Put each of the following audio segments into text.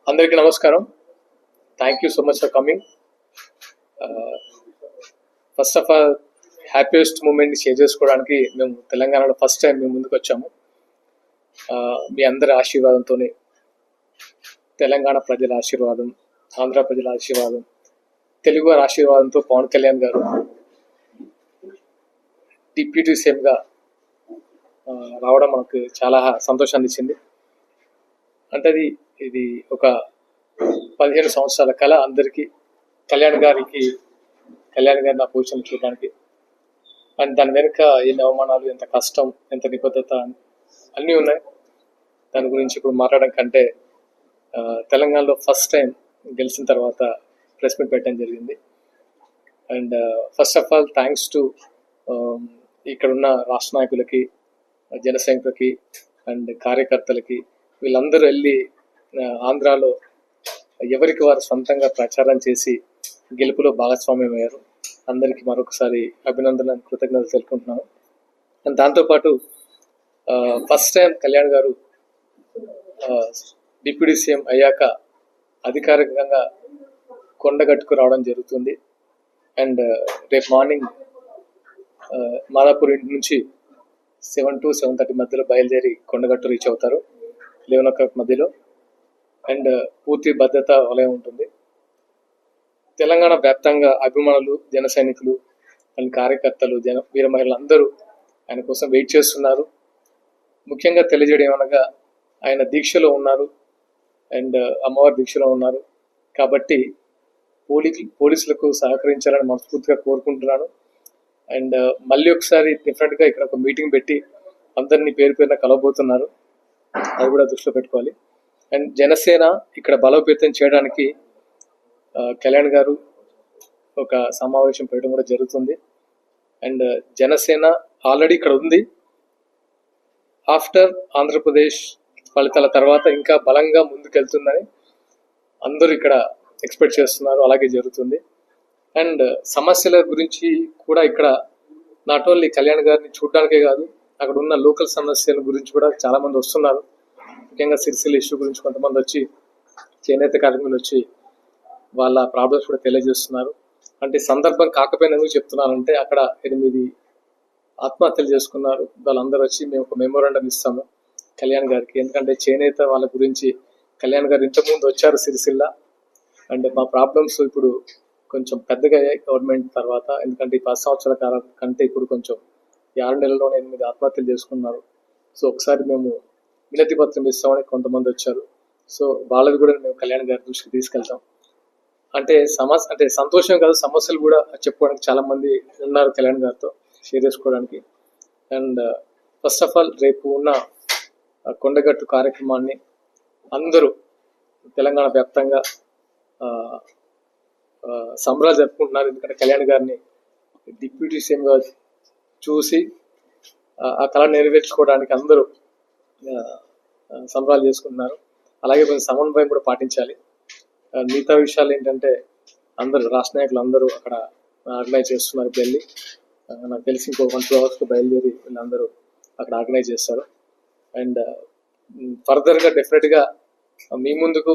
అందరికీ నమస్కారం. Thank you so much for coming. First of all happiest మూమెంట్ని share చేసుకోవడానికి మేము తెలంగాణలో ఫస్ట్ టైం మేము ముందుకు వచ్చాము. మీ అందరి ఆశీర్వాదంతో, తెలంగాణ ప్రజల ఆశీర్వాదం, ఆంధ్ర ప్రజల ఆశీర్వాదం, తెలుగు వారి ఆశీర్వాదంతో పవన్ కళ్యాణ్ గారు డిప్యూటీ సీఎంగా రావడం మనకు చాలా సంతోషాన్ని ఇచ్చింది. అంటే ఇది ఒక 15 సంవత్సరాల కళ అందరికీ. కళ్యాణ్ గారి నా పొజిషన్ చూడడానికి, అండ్ దాని వెనుక ఎన్ని అవమానాలు, ఎంత కష్టం, ఎంత నిబద్ధత అన్నీ ఉన్నాయి. దాని గురించి ఇప్పుడు మాట్లాడడం కంటే తెలంగాణలో ఫస్ట్ టైం గెలిచిన తర్వాత ప్రెస్ మీట్ పెట్టడం జరిగింది. And first of all thanks to ఇక్కడున్న రాష్ట్ర నాయకులకి, జన సైనికులకి అండ్ కార్యకర్తలకి. వీళ్ళందరూ వెళ్ళి ఆంధ్రాలో ఎవరికి వారు సొంతంగా ప్రచారం చేసి గెలుపులో భాగస్వామ్యం అయ్యారు. అందరికీ మరొకసారి అభినందనలు, కృతజ్ఞతలు తెలుపుకుంటున్నాను. అండ్ దాంతోపాటు ఫస్ట్ టైం కళ్యాణ్ గారు డిప్యూటీ సీఎం అయ్యాక అధికారికంగా కొండగట్టుకు రావడం జరుగుతుంది. అండ్ రేపు మార్నింగ్ మాదాపూర్ ఇంటి నుంచి 7 to 7:30 మధ్యలో బయలుదేరి కొండగట్టు రీచ్ అవుతారు, 11 o'clock మధ్యలో. అండ్ పూర్తి భద్రత వలయం ఉంటుంది. తెలంగాణ వ్యాప్తంగా అభిమానులు, జన సైనికులు అండ్ కార్యకర్తలు, వీర మహిళలు అందరూ ఆయన కోసం వెయిట్ చేస్తున్నారు. ముఖ్యంగా తెలియజేయడం ఏమనగా ఆయన దీక్షలో ఉన్నారు అండ్ అమ్మవారి దీక్షలో ఉన్నారు కాబట్టి పోలీసులకు సహకరించాలని మనస్ఫూర్తిగా కోరుకుంటున్నాను. అండ్ మళ్ళీ ఒకసారి డిఫరెంట్గా ఇక్కడ ఒక మీటింగ్ పెట్టి అందరినీ పేరు పేరున కలవబోతున్నారు, అది కూడా దృష్టిలో పెట్టుకోవాలి. అండ్ జనసేన ఇక్కడ బలోపేతం చేయడానికి కళ్యాణ్ గారు ఒక సమావేశం పెట్టడం కూడా జరుగుతుంది. అండ్ జనసేన ఆల్రెడీ ఇక్కడ ఉంది. ఆఫ్టర్ ఆంధ్రప్రదేశ్ ఫలితాల తర్వాత ఇంకా బలంగా ముందుకెళ్తుందని అందరూ ఇక్కడ ఎక్స్పెక్ట్ చేస్తున్నారు, అలాగే జరుగుతుంది. అండ్ సమస్యల గురించి కూడా ఇక్కడ నాట్ ఓన్లీ కళ్యాణ్ గారిని చూడడానికే కాదు, అక్కడ ఉన్న లోకల్ సమస్యల గురించి కూడా చాలామంది వస్తున్నారు. ముఖ్యంగా సిరిసిల్ల ఇష్యూ గురించి కొంతమంది వచ్చి, చేనేత కార్మికులు వచ్చి వాళ్ళ ప్రాబ్లమ్స్ కూడా తెలియజేస్తున్నారు. అంటే సందర్భం కాకపోయినా ఎందుకు చెప్తున్నానంటే, అక్కడ 8 ఆత్మహత్యలు చేసుకున్నారు. వాళ్ళందరూ వచ్చి మేము ఒక మెమోరాండం ఇస్తాము కళ్యాణ్ గారికి. ఎందుకంటే చేనేత వాళ్ళ గురించి కళ్యాణ్ గారు ఇంతకుముందు వచ్చారు సిరిసిల్ల. అండ్ మా ప్రాబ్లమ్స్ ఇప్పుడు కొంచెం పెద్దగా అయ్యాయి గవర్నమెంట్ తర్వాత. ఎందుకంటే ఈ 10 సంవత్సరాల కాలం కంటే ఇప్పుడు కొంచెం 6 నెలల్లోనే 8 ఆత్మహత్యలు చేసుకున్నారు. సో ఒకసారి మేము వినతి పత్రం ఇస్తామని కొంతమంది వచ్చారు. సో వాళ్ళది కూడా మేము కళ్యాణ్ గారి దృష్టికి తీసుకెళ్తాం. అంటే సంతోషం కాదు, సమస్యలు కూడా చెప్పుకోవడానికి చాలా మంది ఉన్నారు కళ్యాణ్ గారితో షేర్ చేసుకోవడానికి. అండ్ ఫస్ట్ ఆఫ్ ఆల్ రేపు ఉన్న కొండగట్టు కార్యక్రమాన్ని అందరూ తెలంగాణ వ్యాప్తంగా సంబరాలు జరుపుకుంటున్నారు. ఎందుకంటే కళ్యాణ్ గారిని డిప్యూటీ సీఎంగా చూసి ఆ కళ నెరవేర్చుకోవడానికి అందరూ సంబరాలు చేసుకుంటున్నారు. అలాగే కొంచెం సమన్వయం కూడా పాటించాలి. మిగతా విషయాలు ఏంటంటే అందరూ రాష్ట్ర నాయకులు అందరూ అక్కడ ఆర్గనైజ్ చేస్తున్నారు. వెళ్ళి నాకు తెలిసి ఇంకో 1-2 hours బయలుదేరి వీళ్ళందరూ అక్కడ ఆర్గనైజ్ చేస్తారు. అండ్ ఫర్దర్గా డెఫినెట్గా మీ ముందుకు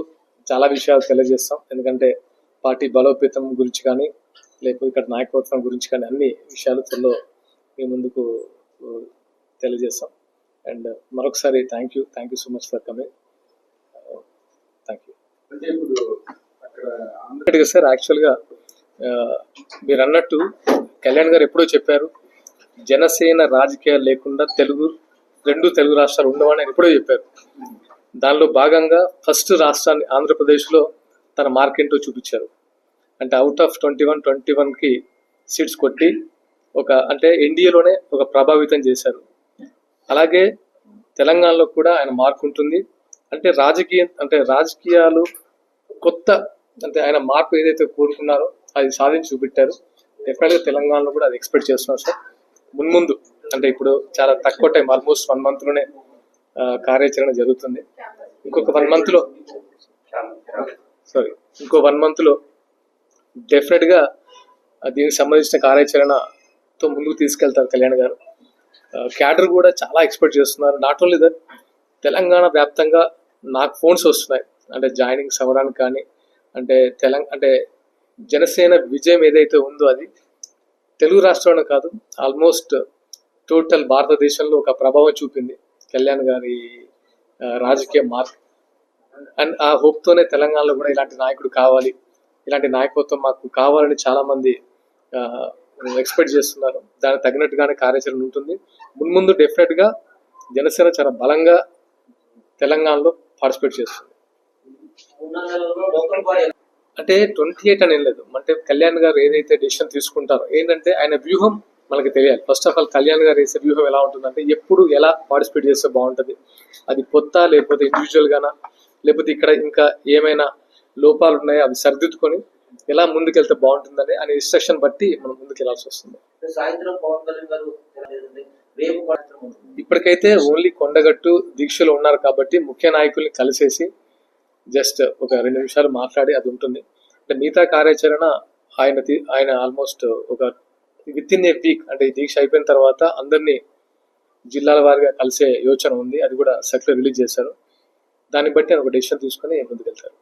చాలా విషయాలు తెలియజేస్తాం. ఎందుకంటే పార్టీ బలోపేతం గురించి కానీ, లేకపోతే ఇక్కడ నాయకత్వం గురించి కానీ అన్ని విషయాలు త్వరలో మీ ముందుకు తెలియజేస్తాం. అండ్ మరొకసారి thank you so much for coming. Thank you. అంటే ఇప్పుడు సార్, యాక్చువల్గా మీరు అన్నట్టు కళ్యాణ్ గారు ఎప్పుడో చెప్పారు, జనసేన రాజకీయాలు లేకుండా రెండు తెలుగు రాష్ట్రాలు ఉండవని ఆయన ఎప్పుడో చెప్పారు. దానిలో భాగంగా ఫస్ట్ రాష్ట్రాన్ని ఆంధ్రప్రదేశ్లో తన మార్కెంటో చూపించారు. అంటే అవుట్ ఆఫ్ 21కి సీట్స్ కొట్టి అంటే ఎన్డీఏలోనే ఒక ప్రభావితం చేశారు. అలాగే తెలంగాణలో కూడా ఆయన మార్క్ ఉంటుంది. అంటే రాజకీయాలు కొత్త, అంటే ఆయన మార్పు ఏదైతే కోరుకున్నారో అది సాధించి చూపెట్టారు. డెఫినెట్గా తెలంగాణలో కూడా అది ఎక్స్పెక్ట్ చేస్తున్నాం సార్. మున్ముందు అంటే ఇప్పుడు చాలా తక్కువ టైం, ఆల్మోస్ట్ 1 monthలోనే కార్యాచరణ జరుగుతుంది. ఇంకో 1 monthలో డెఫినెట్గా దీనికి సంబంధించిన కార్యాచరణతో ముందుకు తీసుకెళ్తారు కళ్యాణ్ గారు. క్యాడర్ కూడా చాలా ఎక్స్పెక్ట్ చేస్తున్నారు. నాట్ ఓన్లీ దట్, తెలంగాణ వ్యాప్తంగా నాకు ఫోన్స్ వస్తున్నాయి, అంటే జాయినింగ్స్ అవ్వడానికి కానీ, అంటే అంటే జనసేన విజయం ఏదైతే ఉందో అది తెలుగు రాష్ట్రంలో కాదు, ఆల్మోస్ట్ టోటల్ భారతదేశంలో ఒక ప్రభావం చూపింది కళ్యాణ్ గారి రాజకీయ మార్క్. అండ్ ఆ హోప్తోనే తెలంగాణలో కూడా ఇలాంటి నాయకుడు కావాలి, ఇలాంటి నాయకత్వం మాకు కావాలని చాలా మంది ఎక్స్పెక్ట్ చేస్తున్నారు. దానికి తగినట్టుగానే కార్యాచరణ ఉంటుంది. మున్ముందు డెఫినెట్ గా జనసేన చాలా బలంగా తెలంగాణలో పార్టిసిపేట్ చేస్తుంది. అంటే 28 అని ఏం లేదు, అంటే కళ్యాణ్ గారు ఏదైతే డెసిషన్ తీసుకుంటారో ఏంటంటే ఆయన వ్యూహం మనకి తెలియాలి. ఫస్ట్ ఆఫ్ ఆల్ కళ్యాణ్ గారు వేసే వ్యూహం ఎలా ఉంటుందంటే ఎప్పుడు ఎలా పార్టిసిపేట్ చేస్తే బాగుంటుంది, అది కొత్త లేకపోతే ఇండివిజువల్ గానా, లేకపోతే ఇక్కడ ఇంకా ఏమైనా లోపాలు ఉన్నాయో అవి సరిదిద్దుకొని ఎలా ముందుకెళ్తే బాగుంటుందని అనే ఇన్స్ట్రక్షన్ బట్టి మనం ముందుకు వెళ్ళాల్సి వస్తుంది. ఇప్పటికైతే ఓన్లీ కొండగట్టు దీక్షలో ఉన్నారు కాబట్టి ముఖ్య నాయకుల్ని కలిసేసి జస్ట్ ఒక 2 నిమిషాలు మాట్లాడి అది ఉంటుంది. అంటే మిగతా కార్యాచరణ ఆయన ఆల్మోస్ట్ ఒక విత్ ఇన్ ఏ వీక్, అంటే ఈ దీక్ష అయిపోయిన తర్వాత అందరినీ జిల్లాల వారిగా కలిసే యోచన ఉంది. అది కూడా సర్క్యులర్ రిలీజ్ చేశారు. దాన్ని బట్టి ఒక డెసిషన్ తీసుకొని ముందుకెళ్తారు.